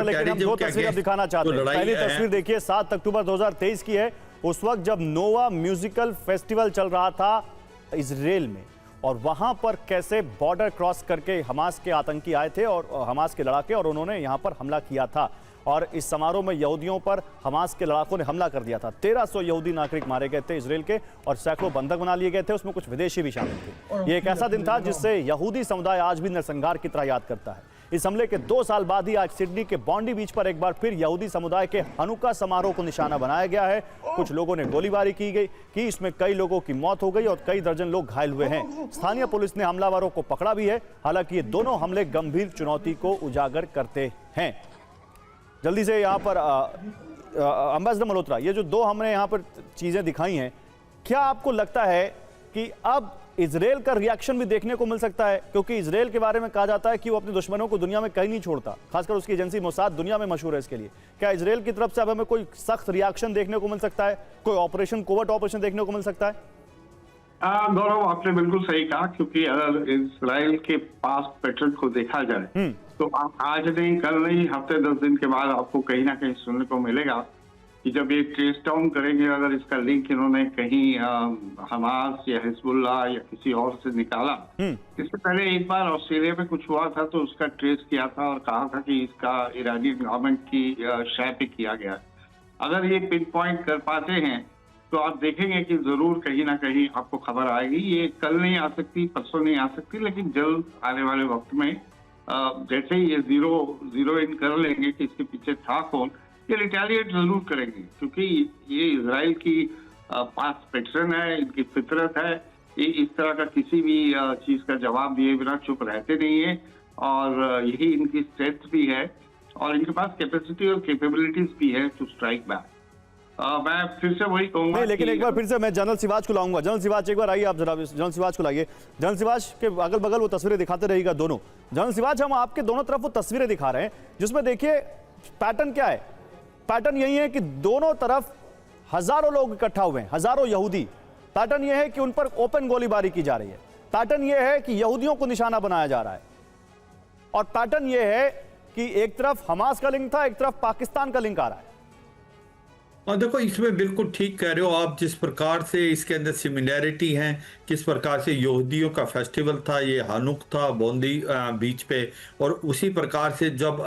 लेकिन हम दो तस्वीरें दिखाना चाहते हैं। पहली तस्वीर देखिए 7 अक्टूबर 2023 की है, उस वक्त जब नोवा म्यूजिकल फेस्टिवल चल रहा था इजराइल में, और वहां पर कैसे बॉर्डर क्रॉस करके हमास के आतंकी आए थे और हमास के लड़ाके, और उन्होंने यहां पर हमला किया था। और इस समारोह में यहूदियों पर हमास के लड़ाकों ने हमला कर दिया था। 1300 यहूदी नागरिक मारे गए थे इजराइल के, और सैकड़ों बंधक बना लिए गए थे, उसमें कुछ विदेशी भी शामिल थे। ये एक ऐसा दिन था जिससे यहूदी समुदाय आज भी नरसंहार की तरह याद करता है। इस हमले के 2 साल बाद ही आज सिडनी के बॉन्डी बीच पर एक बार फिर यहूदी समुदाय के हनुका समारोह को निशाना बनाया गया है। कुछ लोगों ने गोलीबारी की इसमें कई लोगों की मौत हो गई और कई दर्जन लोग घायल हुए हैं। स्थानीय पुलिस ने हमलावरों को पकड़ा भी है। हालांकि ये दोनों हमले गंभीर चुनौती को उजागर करते हैं। जल्दी से यहाँ पर अम्बेसडर मल्होत्रा, ये जो 2 हमने यहाँ पर चीजें दिखाई हैं, क्या आपको लगता है कि अब इजराइल का रिएक्शन भी देखने को मिल सकता है? क्योंकि इजराइल के बारे में कहा जाता है कि वो अपने दुश्मनों को दुनिया में कहीं नहीं छोड़ता, खासकर उसकी एजेंसी मोसाद दुनिया में मशहूर है इसके लिए। क्या इजराइल की तरफ से अब हमें कोई सख्त रिएक्शन देखने को मिल सकता है? कोई ऑपरेशन, कोवर्ट ऑपरेशन देखने को मिल सकता है? गौरव, आपने बिल्कुल सही कहा, क्योंकि अगर इजराइल के पास पैटर्न को देखा जाए तो आज नहीं, कल नहीं, हफ्ते 10 दिन के बाद आपको कहीं ना कहीं सुनने को मिलेगा कि जब ये ट्रेस डाउन करेंगे, अगर इसका लिंक इन्होंने कहीं हमास या हिजबुल्लाह या किसी और से निकाला। इससे पहले एक बार ऑस्ट्रेलिया में कुछ हुआ था तो उसका ट्रेस किया था और कहा था कि इसका ईरानी गवर्नमेंट की शय पे किया गया। अगर ये पिन पॉइंट कर पाते हैं तो आप देखेंगे कि जरूर कहीं ना कहीं आपको खबर आएगी। ये कल नहीं आ सकती, परसों नहीं आ सकती, लेकिन जल्द आने वाले वक्त में जैसे ही ये जीरो इन कर लेंगे कि इसके पीछे था कौन, ये रिटेलिएट जरूर करेंगे, क्योंकि ये इजराइल की पास पैटर्न है, इनकी फितरत है। ये इस तरह का किसी भी चीज का जवाब दिए बिना चुप रहते नहीं है, और यही इनकी स्ट्रेंथ भी है, और इनके पास कैपेसिटी और कैपेबिलिटीज भी है टू स्ट्राइक बैक। मैं फिर से वही कहूंगा, लेकिन एक बार फिर से मैं जनरल सिवाच को लाऊंगा। जनरल सिवाच, एक बार आइए आप जरा, जनरल सिवाच को लाइए। जनरल सिवाच के अगल बगल वो तस्वीरें दिखाते रहिएगा दोनों। जनरल सिवाच, हम आपके दोनों तरफ वो तस्वीरें दिखा रहे हैं जिसमें देखिए पैटर्न क्या है। पैटर्न यही है कि दोनों तरफ हजारों लोग इकट्ठा हुए हैं, हजारों यहूदी। पैटर्न यह है कि उन पर ओपन गोलीबारी की जा रही है। पैटर्न यह है कि यहूदियों को निशाना बनाया जा रहा है। और पैटर्न यह है कि एक तरफ हमास का लिंक था, एक तरफ पाकिस्तान का लिंक आ रहा है। और देखो, इसमें बिल्कुल ठीक कह रहे हो आप, जिस प्रकार से इसके अंदर सिमिलैरिटी है, किस प्रकार से यहूदियों का फेस्टिवल था, ये हानुक था बॉन्डी बीच पे, और उसी प्रकार से जब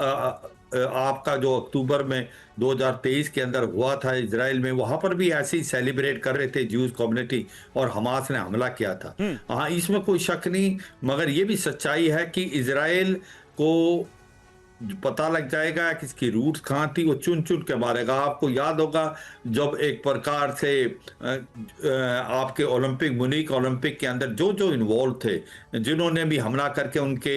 आपका जो अक्टूबर में 2023 के अंदर हुआ था इजराइल में, वहां पर भी ऐसे ही सेलिब्रेट कर रहे थे ज्यूज कम्युनिटी, और हमास ने हमला किया था। हाँ, इसमें कोई शक नहीं, मगर ये भी सच्चाई है कि इजराइल को पता लग जाएगा कि इसकी रूट्स कहाँ थी, वो चुन चुन के मारेगा। आपको याद होगा जब एक प्रकार से आपके मुनीक ओलंपिक के अंदर जो जो इन्वॉल्व थे, जिन्होंने भी हमला करके उनके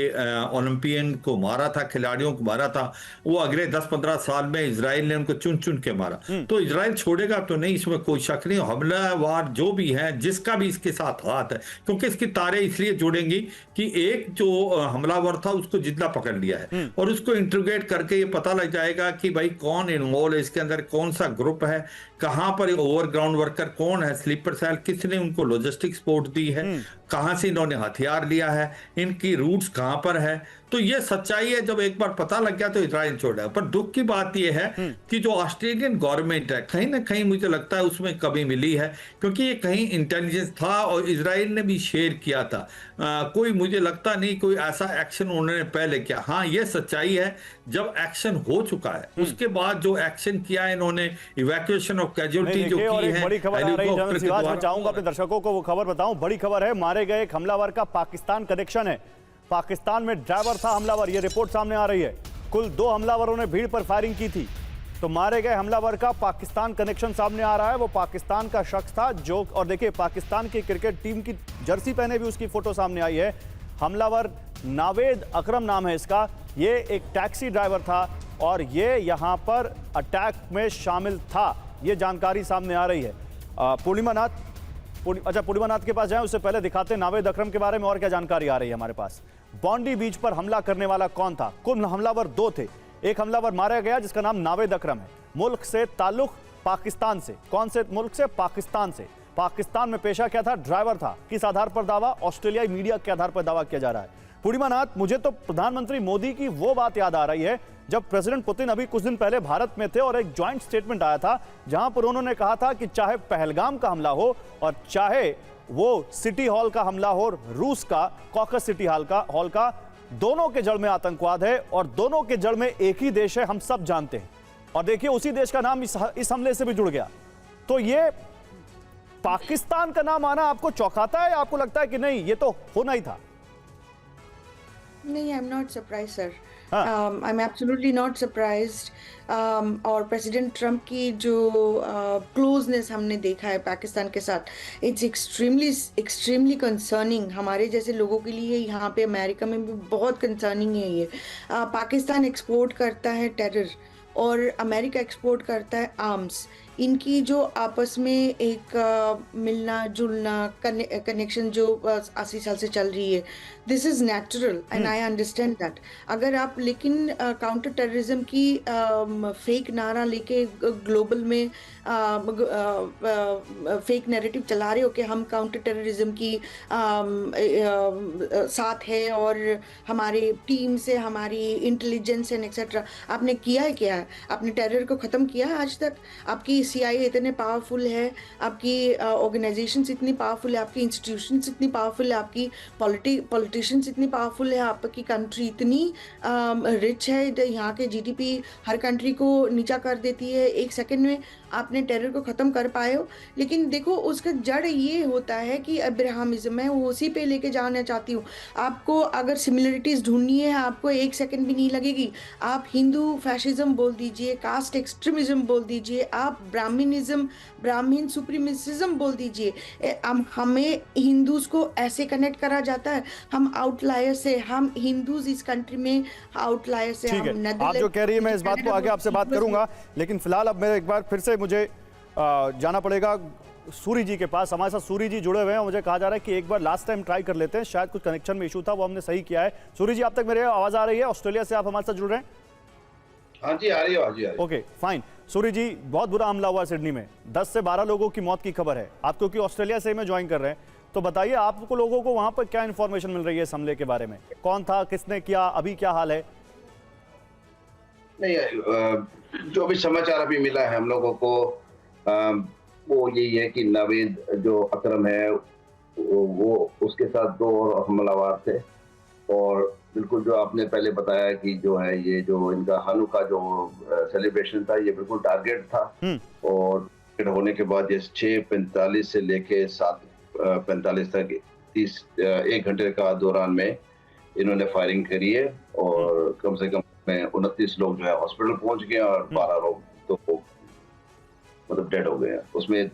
ओलंपियन को मारा था, खिलाड़ियों को मारा था, वो अगले 10-15 साल में इजराइल ने उनको चुन चुन के मारा। तो इजराइल छोड़ेगा तो नहीं, इसमें कोई शक नहीं। हमलावर जो भी है, जिसका भी इसके साथ हाथ है, क्योंकि इसकी तारें इसलिए जुड़ेंगी कि एक जो हमलावर था उसको जितना पकड़ लिया है, और उसको इंट्रोगेट करके ये पता लग जाएगा कि भाई कौन इन्वॉल्व है इसके अंदर, कौन सा ग्रुप है, कहां पर ओवरग्राउंड वर्कर कौन है, स्लीपर सेल किसने उनको लॉजिस्टिक सपोर्ट दी है, कहां से इन्होंने हथियार लिया है, इनकी रूट्स कहां पर है। तो ये सच्चाई है, जब एक बार पता लग गया तो इजराइल छोड़ा। पर दुख की बात यह है कि जो ऑस्ट्रेलियन गवर्नमेंट है, कहीं ना कहीं मुझे लगता है उसमें कमी मिली है, क्योंकि ये कहीं इंटेलिजेंस था और इजराइल ने भी शेयर किया था। कोई मुझे लगता नहीं कोई ऐसा एक्शन उन्होंने पहले किया। हाँ, ये सच्चाई है, जब एक्शन हो चुका है उसके बाद जो एक्शन किया है इन्होंने, इवैक्यूएशन ऑफ कैजुअलिटी जो की है। बड़ी खबर आ रही है, मैं चाहूंगा अपने दर्शकों को वो खबर बताऊं। बड़ी खबर है, मारे गए एक हमलावर का पाकिस्तान कनेक्शन है। पाकिस्तान में ड्राइवर था हमलावर, ये रिपोर्ट सामने आ रही है। कुल 2 हमलावरों ने भीड़ पर फायरिंग की थी, तो मारे गए हमलावर का पाकिस्तान कनेक्शन सामने आ रहा है। वो पाकिस्तान का शख्स था जो, और देखिए पाकिस्तान की क्रिकेट टीम की जर्सी पहने भी उसकी फोटो सामने आई है। हमलावर नावेद अकरम नाम है इसका। ये एक टैक्सी ड्राइवर था और ये यहाँ पर अटैक में शामिल था, ये जानकारी सामने आ रही है। पूर्णिमा नाथ के पास जाएं, उससे पहले दिखाते हैं नावेद अकरम के बारे में और क्या जानकारी आ रही है हमारे पास। बॉन्डी बीच पर हमला करने वाला कौन था? कुल हमलावर 2 थे। एक हमलावर मारा गया जिसका नाम नावेद अकरम है, मुल्क से ताल्लुक पाकिस्तान से। कौन से मुल्क से? पाकिस्तान से। पाकिस्तान में पेशा क्या था? ड्राइवर था। किस आधार पर दावा? ऑस्ट्रेलियाई मीडिया के आधार पर दावा किया जा रहा है। पूर्णिमा नाथ, मुझे तो प्रधानमंत्री मोदी की वो बात याद आ रही है जब प्रेसिडेंट पुतिन अभी कुछ दिन पहले भारत में थे और एक ज्वाइंट स्टेटमेंट आया था जहां पर उन्होंने कहा था कि चाहे पहलगाम का हमला हो और चाहे वो सिटी हॉल का हमला हो, रूस का कॉकस सिटी हॉल का, दोनों के जड़ में आतंकवाद है और दोनों के जड़ में एक ही देश है, हम सब जानते हैं। और देखिए उसी देश का नाम इस हमले से भी जुड़ गया। तो ये पाकिस्तान का नाम आना आपको चौंकाता है, आपको लगता है कि नहीं ये तो होना ही था? नहीं, I am not surprise sir, I am absolutely not surprised. और प्रेसिडेंट ट्रंप की जो क्लोजनेस हमने देखा है पाकिस्तान के साथ, इट्स एक्सट्रीमली कंसर्निंग। हमारे जैसे लोगों के लिए यहाँ पे अमेरिका में भी बहुत कंसर्निंग है ये। पाकिस्तान एक्सपोर्ट करता है टेरर और अमेरिका एक्सपोर्ट करता है आर्म्स। इनकी जो आपस में एक मिलना जुलना कनेक्शन जो 80 साल से चल रही है, this is natural and I understand that. अगर आप लेकिन काउंटर टेररिज्म की फेक नारा लेके ग्लोबल में फेक नैरेटिव चला रहे हो कि हम काउंटर टेररिज्म की साथ है और हमारे टीम से हमारी इंटेलिजेंस एंड एक्सेट्रा, आपने किया है क्या है? आपने टेरर को ख़त्म किया है आज तक? आपकी CIA इतने पावरफुल है, आपकी ऑर्गेनाइजेशंस इतनी पावरफुल है, आपकी इंस्टीट्यूशंस इतनी पावरफुल है, आपकी पॉलिटिशियंस इतनी पावरफुल है, आपकी कंट्री इतनी रिच है, यहाँ के GDP हर कंट्री को नीचा कर देती है एक सेकंड में। आपने टेरर को ख़त्म कर पाए हो, लेकिन देखो उसका जड़ ये होता है कि अब्राहमिज्म, मैं उसी पे लेके जाना चाहती हूँ। आपको अगर सिमिलरिटीज़ ढूंढनी है, आपको एक सेकंड भी नहीं लगेगी। आप हिंदू फैशिज्म बोल दीजिए, कास्ट एक्सट्रीमिज्म बोल दीजिए, आप ब्राह्मण सुप्रीमिसिज्म बोल दीजिए, हमें हिंदूज को ऐसे कनेक्ट करा जाता है। हम आउटलायर से, हम हिंदूज इस कंट्री में आउटलायर से। ठीक है, आप जो कह रही है मैं इस बात को आगे आपसे बात करूंगा, लेकिन फिलहाल अब मैं एक बार फिर से मुझे जाना पड़ेगा सूरी जी के पास। हमारे साथ सूरी जी जुड़े हुए हैं। मुझे कहा जा रहा है कि एक बार लास्ट टाइम ट्राई कर लेते हैं, शायद कुछ कनेक्शन में इशू था, वो हमने सही किया है। सूरी जी, आप तक मेरे आवाज आ रही है? ऑस्ट्रेलिया से आप हमारे साथ जुड़ रहे हैं? हाँ जी, आ रही है। Okay fine. सूरी जी, बहुत बुरा हमला हुआ सिडनी में, 10 से 12 लोगों की मौत की खबर है। आप क्योंकि ऑस्ट्रेलिया से में ज्वाइन कर रहे हैं, तो बताइए आपको लोगों को वहां पर क्या इंफॉर्मेशन मिल रही है इस हमले के बारे में? कौन था, किसने किया, अभी क्या हाल है? नहीं, जो भी समाचार अभी मिला है हम लोगों को, वो यही है कि नावेद जो अकरम है वो उसके साथ 2 और हमलावर थे। और बिल्कुल जो आपने पहले बताया कि जो है ये जो इनका हानुका जो सेलिब्रेशन था, ये बिल्कुल टारगेट था। और होने के बाद ये 6:45 से लेके 7:45 तक 1 घंटे का दौरान में इन्होंने फायरिंग करी है। और कम से कम 29 लोग जो है हॉस्पिटल पहुंच गए और 12 लोग तो मतलब डेड हो गए हैं। उसमें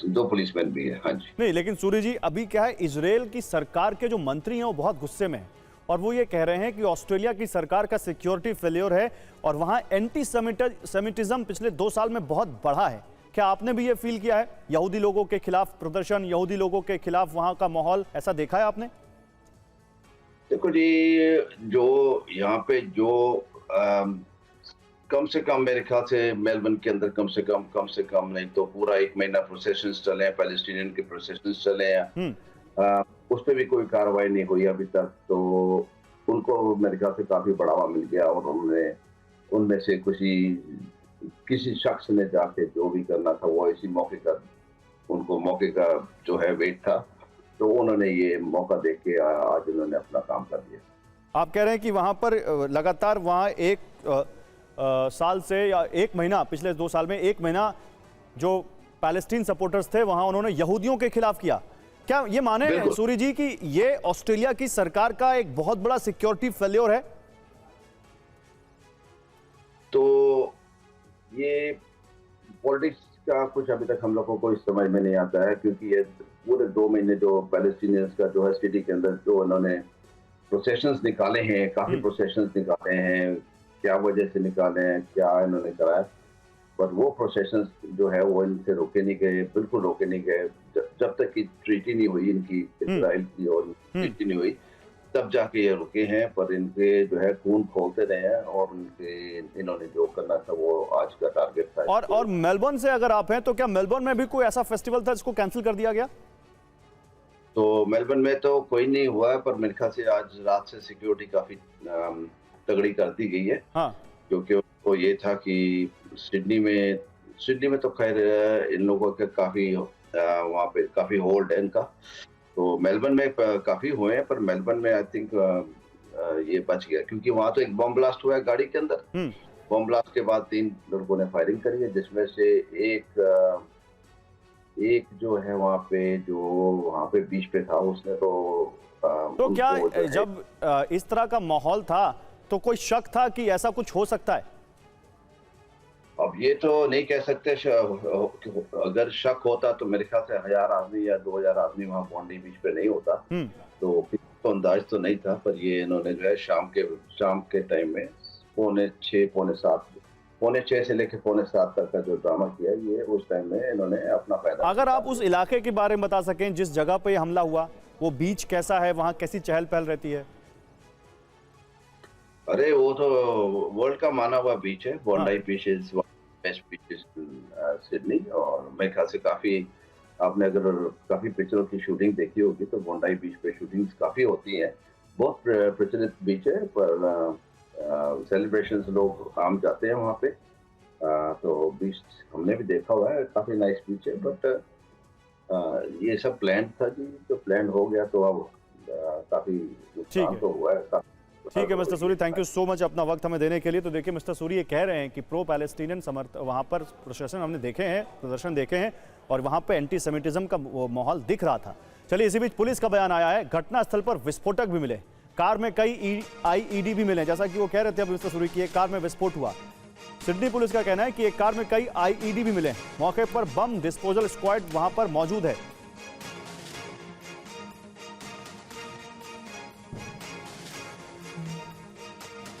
2 पुलिसमैन भी है। हाँ जी। नहीं, लेकिन सूरी जी अभी क्या है, इजराइल की सरकार के जो मंत्री हैं वो बहुत गुस्से में हैं और वो ये कह रहे हैं कि ऑस्ट्रेलिया की सरकार का सिक्योरिटी फेलियर है और वहां एंटी सेमिटिज्म पिछले 2 साल में बहुत बढ़ा है। क्या आपने भी ये फील किया है? यहूदी लोगों के खिलाफ प्रदर्शन, यहूदी लोगों के खिलाफ वहां का माहौल, ऐसा देखा है आपने? देखो जी, जो यहाँ पे जो कम से कम मेरे ख्याल से मेलबर्न के अंदर कम से कम नहीं तो पूरा 1 महीना प्रोसेशंस चले हैं, पैलेस्टीनियन के प्रोसेशंस चले हैं। उस पर भी कोई कार्रवाई नहीं हुई अभी तक। तो उनको मेरे ख्याल से काफी बढ़ावा मिल गया और उनमें से किसी शख्स ने जाके जो भी करना था वो इसी मौके का जो है वेट था, तो उन्होंने ये मौका देख के आज उन्होंने अपना काम कर दिया। आप कह रहे हैं कि वहां पर लगातार वहां 1 साल से या 1 महीना, पिछले 2 साल में 1 महीना जो पैलेस्टीन सपोर्टर्स थे वहां उन्होंने यहूदियों के खिलाफ किया। क्या ये माने सूरी जी कि ये ऑस्ट्रेलिया की सरकार का एक बहुत बड़ा सिक्योरिटी फेलियर है? तो ये पॉलिटिक्स का कुछ अभी तक हम लोगों को इस समझ में नहीं आता है, क्योंकि ये पूरे 2 महीने जो पैलेस्टीनियंस का जो है सिटी के अंदर जो उन्होंने प्रोसेशंस निकाले हैं, काफी प्रोसेशंस निकाले हैं, क्या वजह से निकाले हैं, क्या इन्होंने कराया, पर वो प्रोसेशंस जो है वो इनसे रोके नहीं गए, बिल्कुल रोके नहीं गए। जब तक की ट्रीटी नहीं हुई इनकी इजराइल की और ट्रीटी नहीं हुई तब जाके ये रुके हैं। पर इनके जो है खून खोलते रहे हैं और इन्होंने जो करना था वो आज का टारगेट था। और मेलबर्न से अगर आप हैं तो क्या मेलबर्न में भी कोई ऐसा फेस्टिवल था जिसको कैंसिल कर दिया गया? तो मेलबर्न में तो कोई नहीं हुआ है, पर मेरे ख्याल से आज रात से सिक्योरिटी काफी तगड़ी कर दी गई है, हाँ क्योंकि उनको ये था कि सिडनी में तो खैर इन लोगों के काफी वहाँ पे काफी होल्ड है इनका। तो मेलबर्न में काफी हुए हैं, पर मेलबर्न में आई थिंक ये बच गया, क्योंकि वहाँ तो एक बम ब्लास्ट हुआ है गाड़ी के अंदर। बम ब्लास्ट के बाद 3 लड़कों ने फायरिंग करी है, जिसमें से एक जो है वहाँ पे बीच पे था, उसने तो क्या जब इस तरह का माहौल था तो कोई शक था कि ऐसा कुछ हो सकता है? अब ये तो नहीं कह सकते। अगर शक होता तो मेरे ख्याल से 1000 आदमी या 2000 आदमी वहाँ बॉन्डी बीच पे नहीं होता। तो अंदाज तो नहीं था, पर ये इन्होंने जो है शाम के टाइम में 6:45 से लेकर 6:45 तक का जो ड्रामा किया, ये उस टाइम में इन्होंने अपना फायदा। अगर आप उस इलाके के बारे में बता सकें जिस जगह पे हमला हुआ, वो बीच कैसा है, वहाँ कैसी चहल पहल रहती है? अरे वो तो वर्ल्ड का माना हुआ बीच है। बॉन्डाई बीच इज बेस्ट बीच सिडनी, और मेरे ख्याल से काफी आपने अगर काफी पिक्चरों की शूटिंग देखी होगी तो बॉन्डाई बीच पे शूटिंग्स काफी होती हैं। बहुत प्रचलित बीच है, पर सेलिब्रेशंस लोग आम जाते हैं वहाँ पे। तो बीच हमने भी देखा हुआ है, काफी नाइस बीच है। बट ये सब प्लान था जी, तो प्लान हो गया तो अब काफी नुकसान तो हुआ है। ठीक है mister Suri, thank you so much अपना वक्त हमें देने के लिए। तो देखिए मिस्टर सूरी ये कह रहे हैं कि प्रो पैलेस्टीनियन वहाँ पर प्रदर्शन देखे हैं और वहाँ पे एंटी सेमिटिज्म का माहौल दिख रहा था। चलिए इसी बीच पुलिस का बयान आया है, घटनास्थल पर विस्फोटक भी मिले, कार में कई IED भी मिले, जैसा कि वो कह रहे थे अब मिस्टर सूरी की एक कार में विस्फोट हुआ। सिडनी पुलिस का कहना है कि एक कार में कई IED भी मिले, मौके पर बम डिस्पोजल स्क्वाड वहां पर मौजूद है।